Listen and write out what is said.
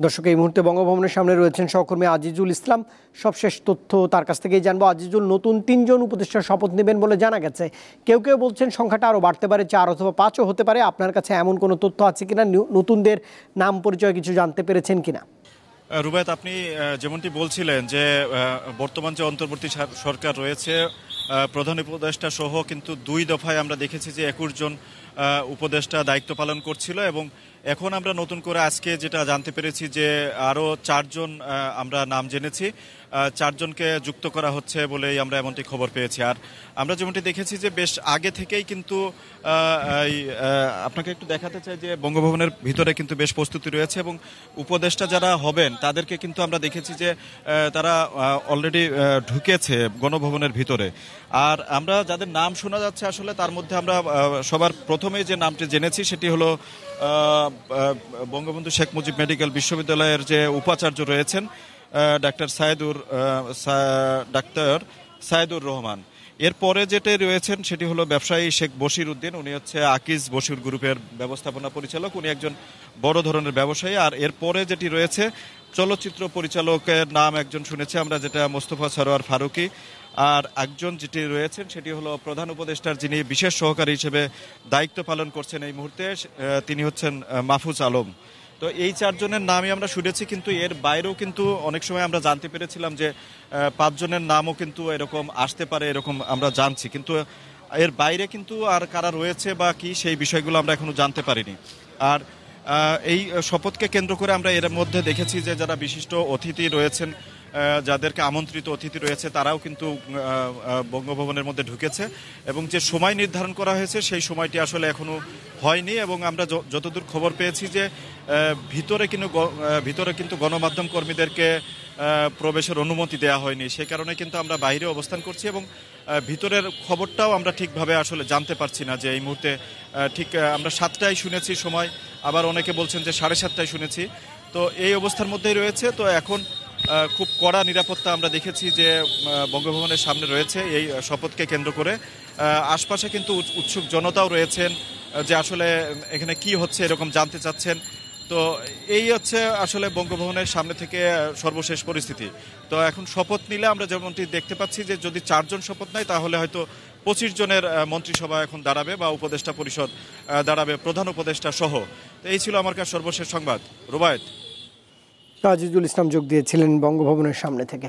দর্শক, এই মুহূর্তে বঙ্গভবনের সামনে রয়েছেন সহকর্মী আজিজুল ইসলাম। সবশেষ তথ্য তার কাছ থেকেই জানবো। আজিজুল, নতুন 3 জন উপদেষ্টার শপথ নেবেন বলে জানা গেছে। কেউ কেউ বলছেন সংখ্যাটা আরও বাড়তে পারে, 4 অথবা 5ও হতে পারে। আপনার কাছে এমন কোনো তথ্য আছে কিনা? নতুনদের নাম পরিচয় কিছু জানতে পেরেছেন কিনা? রুবায়েত, আপনি যেমনটি বলছিলেন যে বর্তমান যে অন্তর্বর্তী সরকার রয়েছে, প্রধান উপদেষ্টা সহ কিন্তু 2 দফায় আমরা দেখেছি যে 21 জন উপদেষ্টা দায়িত্ব পালন করছিল, এবং এখন আমরা নতুন করে আজকে যেটা জানতে পেরেছি যে আরও 4 জন আমরা নাম জেনেছি। 4 জনকে যুক্ত করা হচ্ছে বলেই আমরা এমনটি খবর পেয়েছি। আর আমরা যেমনটি দেখেছি যে বেশ আগে থেকেই কিন্তু আপনাকে একটু দেখাতে চাই যে বঙ্গভবনের ভিতরে কিন্তু বেশ প্রস্তুতি রয়েছে, এবং উপদেষ্টা যারা হবেন তাদেরকে কিন্তু আমরা দেখেছি যে তারা অলরেডি ঢুকেছে গণভবনের ভিতরে। আর আমরা যাদের নাম শোনা যাচ্ছে আসলে তার মধ্যে আমরা সবার প্রথমে যে নামটি জেনেছি সেটি হলো বঙ্গবন্ধু শেখ মুজিব মেডিকেল বিশ্ববিদ্যালয়ের যে উপাচার্য রয়েছেন ডাক্তার সায়েদুর রহমান। এরপরে যেটা রয়েছেন সেটি হলো ব্যবসায়ী শেখ বশির উদ্দিন। উনি হচ্ছে আকিজ বশির গ্রুপের ব্যবস্থাপনা পরিচালক, উনি একজন বড় ধরনের ব্যবসায়ী। আর এরপরে যেটি রয়েছে চলচ্চিত্র পরিচালকের নাম একজন শুনেছি আমরা, যেটা মোস্তফা সরোয়ার ফারুকী। আর একজন যেটি রয়েছেন সেটি হলো প্রধান উপদেষ্টার যিনি বিশেষ সহকারী হিসেবে দায়িত্ব পালন করছেন এই মুহূর্তে, তিনি হচ্ছেন মাহফুজ আলম। তো এই 4 জনের নামই আমরা শুনেছি, কিন্তু এর বাইরেও কিন্তু অনেক সময় আমরা জানতে পেরেছিলাম যে 5 জনের নামও কিন্তু এরকম আসতে পারে, এরকম আমরা জানছি। কিন্তু এর বাইরে কিন্তু আর কারা রয়েছে বা কি, সেই বিষয়গুলো আমরা এখনো জানতে পারিনি। আর এই শপথকে কেন্দ্র করে আমরা এর মধ্যে দেখেছি যে যারা বিশিষ্ট অতিথি রয়েছেন, যাদেরকে আমন্ত্রিত অতিথি রয়েছে, তারাও কিন্তু বঙ্গভবনের মধ্যে ঢুকেছে, এবং যে সময় নির্ধারণ করা হয়েছে সেই সময়টি আসলে এখনো হয়নি। এবং আমরা যতদূর খবর পেয়েছি যে ভিতরে কিন্তু গণমাধ্যম কর্মীদেরকে প্রবেশের অনুমতি দেওয়া হয়নি, সে কারণে কিন্তু আমরা বাইরে অবস্থান করছি, এবং ভিতরের খবরটাও আমরা ঠিকভাবে আসলে জানতে পারছি না যে এই মুহূর্তে ঠিক আমরা 7টায় শুনেছি সময়, আবার অনেকে বলছেন যে 7:30টায় শুনেছি। তো এই অবস্থার মধ্যেই রয়েছে। তো এখন খুব কড়া নিরাপত্তা আমরা দেখেছি যে বঙ্গভবনের সামনে রয়েছে এই শপথকে কেন্দ্র করে। আশপাশে কিন্তু উৎসুক জনতাও রয়েছেন যে আসলে এখানে কি হচ্ছে এরকম জানতে চাচ্ছেন। তো এই হচ্ছে আসলে বঙ্গভবনের সামনে থেকে সর্বশেষ পরিস্থিতি। তো এখন শপথ নিলে আমরা যেমনটি দেখতে পাচ্ছি যে যদি 4 জন শপথ নেয় তাহলে হয়তো 25 জনের মন্ত্রিসভা এখন দাঁড়াবে বা উপদেষ্টা পরিষদ দাঁড়াবে, প্রধান উপদেষ্টা সহ। তো এই ছিল আমার কাছে সর্বশেষ সংবাদ। রুবায়েত। আজিজুল ইসলাম যোগ দিয়েছিলেন বঙ্গভবনের সামনে থেকে।